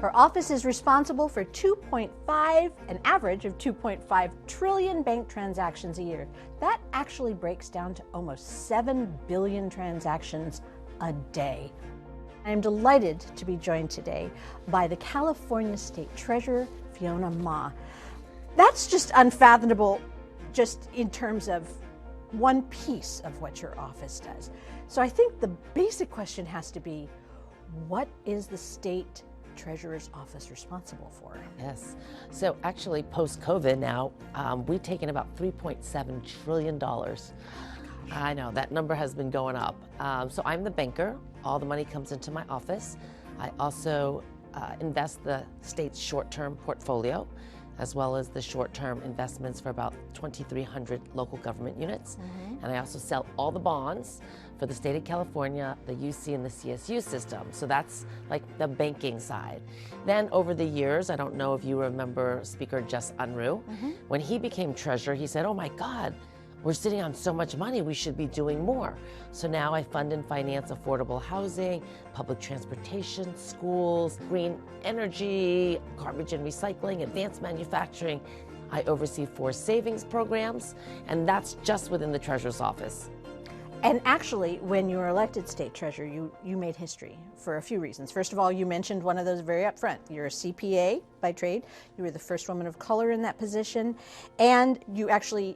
Her office is responsible for an average of 2.5 trillion bank transactions a year. That actually breaks down to almost 7 billion transactions a day. I am delighted to be joined today by the California State Treasurer, Fiona Ma. That's just unfathomable, just in terms of one piece of what your office does. So I think the basic question has to be, what is the State Treasurer's Office responsible for? Yes. So actually, post-COVID now, we've taken about $3.7 trillion. I know, that number has been going up. So I'm the banker. All the money comes into my office. I also invest the state's short-term portfolio, as well as the short-term investments for about 2,300 local government units. And I also sell all the bonds for the state of California, the UC and the CSU system. So that's like the banking side. Then over the years, I don't know if you remember Speaker Jess Unruh, when he became treasurer, he said, oh my God, we're sitting on so much money, we should be doing more. So now I fund and finance affordable housing, public transportation, schools, green energy, garbage and recycling, advanced manufacturing. I oversee 4 savings programs, and that's just within the Treasurer's Office. And actually, when you were elected state treasurer, you made history for a few reasons. First of all, you mentioned one of those very upfront. You're a CPA by trade. You were the first woman of color in that position, and you actually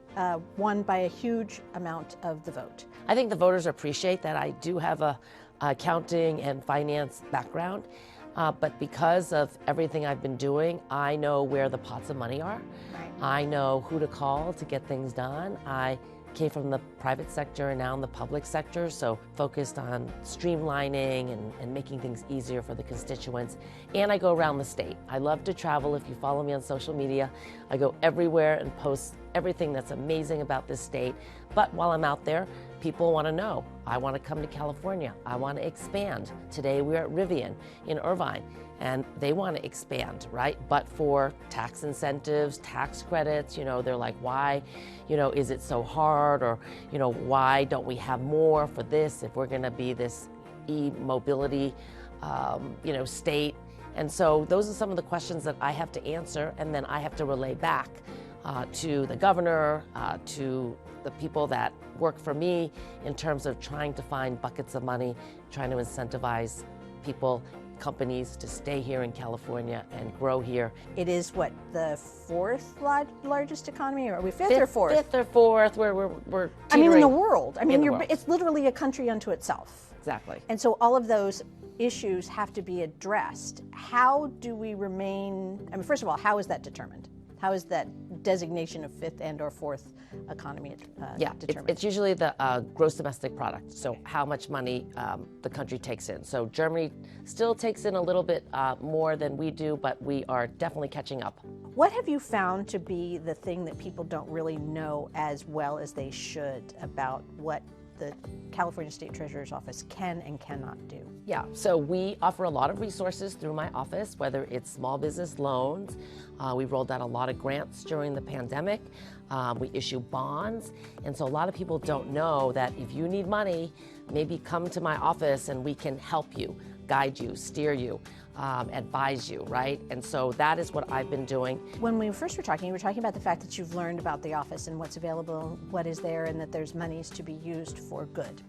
won by a huge amount of the vote. I think the voters appreciate that I do have a accounting and finance background, but because of everything I've been doing, I know where the pots of money are. Right. I know who to call to get things done. I came from the private sector and now in the public sector, so focused on streamlining and making things easier for the constituents. And I go around the state. I love to travel. If you follow me on social media, I go everywhere and post everything that's amazing about this state. But while I'm out there, people want to know. I want to come to California. I want to expand. Today we're at Rivian in Irvine, and they want to expand, right? But for tax incentives, tax credits, they're like, why, is it so hard? Or, why don't we have more for this if we're going to be this e-mobility, state? And so those are some of the questions that I have to answer, and then I have to relay back to the governor, to the people that work for me in terms of trying to find buckets of money, trying to incentivize people, companies to stay here in California and grow here. It is what, the 4th largest economy, or are we 5th or 4th? 5th or 4th, where we're teetering. I mean, in the world. I mean, world. It's literally a country unto itself. Exactly. And so all of those issues have to be addressed. How do we remain, first of all, how is that determined? How is that designation of 5th and or 4th economy determined? It's usually the gross domestic product, so how much money the country takes in. So Germany still takes in a little bit more than we do, but we are definitely catching up. What have you found to be the thing that people don't really know as well as they should about what the California State Treasurer's Office can and cannot do? Yeah, so we offer a lot of resources through my office, whether it's small business loans. We rolled out a lot of grants during the pandemic. We issue bonds. And so a lot of people don't know that if you need money, maybe come to my office and we can help you, guide you, steer you, advise you, right? And so that is what I've been doing. When we first were talking, you were talking about the fact that you've learned about the office and what's available, what is there, and that there's monies to be used for good.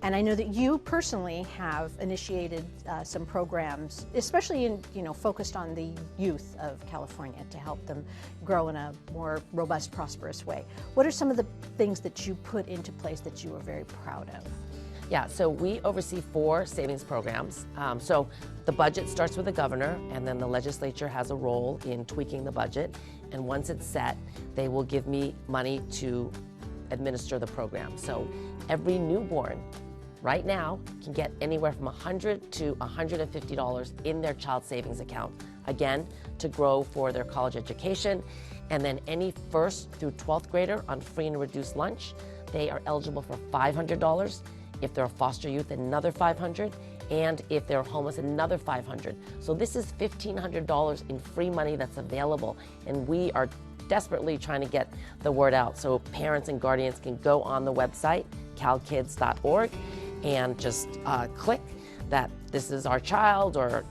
And I know that you personally have initiated some programs, especially focused on the youth of California, to help them grow in a more robust, prosperous way. What are some of the things that you put into place that you are very proud of? Yeah, so we oversee 4 savings programs. So the budget starts with the governor, and then the legislature has a role in tweaking the budget. And once it's set, they will give me money to administer the program. So every newborn right now can get anywhere from $100 to $150 in their child savings account, again, to grow for their college education. And then any 1st through 12th grader on free and reduced lunch, they are eligible for $500. If they're a foster youth, another $500, and if they're homeless, another $500. So this is $1,500 in free money that's available, and we are desperately trying to get the word out so parents and guardians can go on the website, calkids.org, and just click that this is our child, or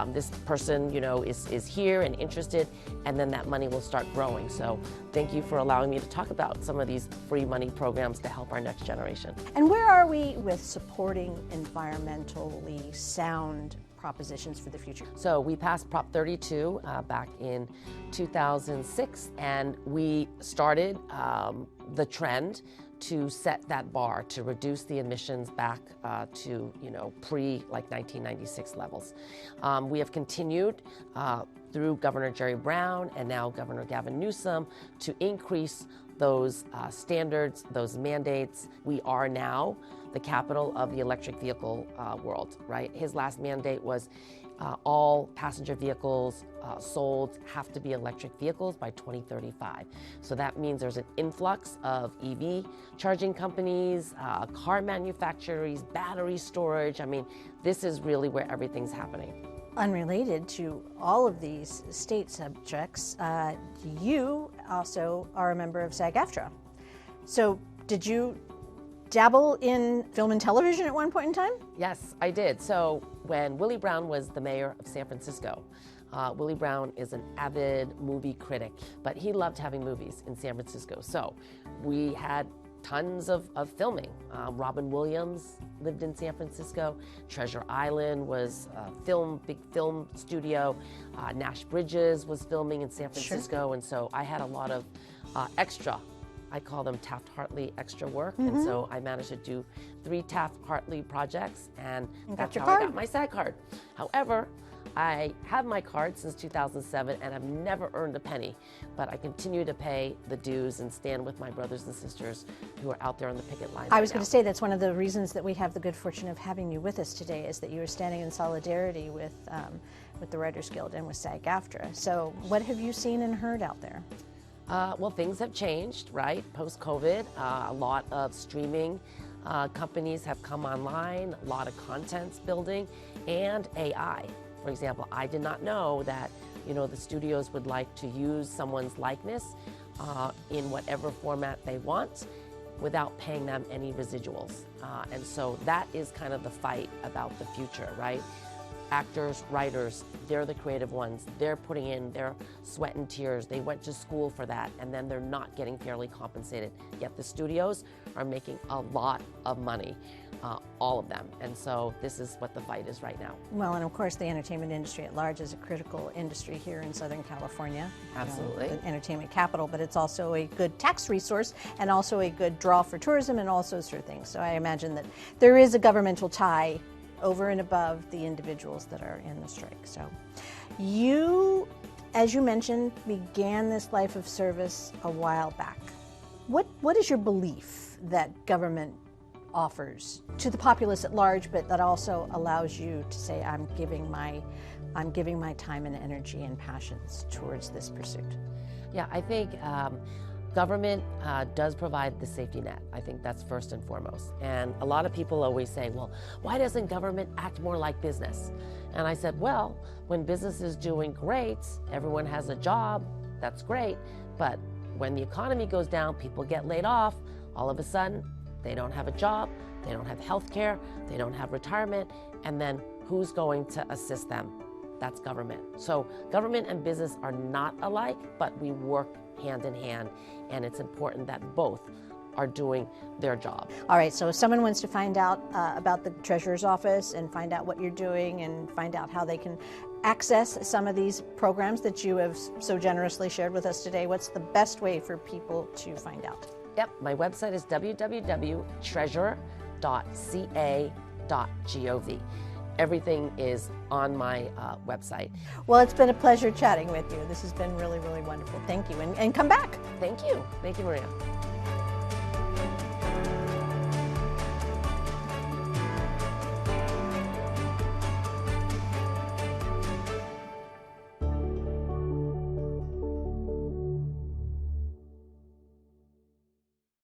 this person is here and interested, and then that money will start growing. So thank you for allowing me to talk about some of these free money programs to help our next generation. And where are we with supporting environmentally sound propositions for the future? So we passed Prop 32 back in 2006, and we started the trend to set that bar to reduce the emissions back to pre 1996 levels. We have continued through Governor Jerry Brown and now Governor Gavin Newsom to increase those standards, those mandates. We are now the capital of the electric vehicle world, right? His last mandate was all passenger vehicles sold have to be electric vehicles by 2035. So that means there's an influx of EV charging companies, car manufacturers, battery storage. I mean, this is really where everything's happening. Unrelated to all of these state subjects, you also are a member of SAG-AFTRA. So did you dabble in film and television at one point in time? Yes, I did. So when Willie Brown was the mayor of San Francisco, Willie Brown is an avid movie critic, but he loved having movies in San Francisco. So we had tons of filming. Robin Williams lived in San Francisco. Treasure Island was a big film studio. Nash Bridges was filming in San Francisco. Sure. And so I had a lot of extra, I call them Taft-Hartley extra work. Mm-hmm. And so I managed to do 3 Taft-Hartley projects, and that's how I got my SAG card. However, I have my card since 2007, and I've never earned a penny, but I continue to pay the dues and stand with my brothers and sisters who are out there on the picket line. I was going to say that's one of the reasons that we have the good fortune of having you with us today, is that you are standing in solidarity with the Writers Guild and with SAG-AFTRA. So what have you seen and heard out there? Well, things have changed, right? Post-COVID, a lot of streaming companies have come online, a lot of content's building, and AI. For example, I did not know that the studios would like to use someone's likeness in whatever format they want without paying them any residuals. And so that is kind of the fight about the future, right? Actors, writers, they're the creative ones. They're putting in their sweat and tears. They went to school for that, and then they're not getting fairly compensated. Yet the studios are making a lot of money, all of them. And so this is what the fight is right now. Well, and of course the entertainment industry at large is a critical industry here in Southern California. Absolutely. The entertainment capital, but it's also a good tax resource and also a good draw for tourism and all sorts of things. So I imagine that there is a governmental tie over and above the individuals that are in the strike. So you, as you mentioned, began this life of service a while back. What is your belief that government offers to the populace at large, but that also allows you to say, I'm giving my time and energy and passions towards this pursuit? Yeah, I think government does provide the safety net. I think that's first and foremost. And a lot of people always say, well, why doesn't government act more like business? And I said, well, when business is doing great, everyone has a job, that's great. But when the economy goes down, people get laid off, all of a sudden, they don't have a job, they don't have health care, they don't have retirement, and then who's going to assist them? That's government. So government and business are not alike, but we work hand in hand, and it's important that both are doing their job. All right, so if someone wants to find out about the Treasurer's Office and find out what you're doing and find out how they can access some of these programs that you have so generously shared with us today, what's the best way for people to find out? Yep, my website is www.treasurer.ca.gov. Everything is on my website. Well, it's been a pleasure chatting with you. This has been really, really wonderful. Thank you, and come back. Thank you. Thank you, Maria.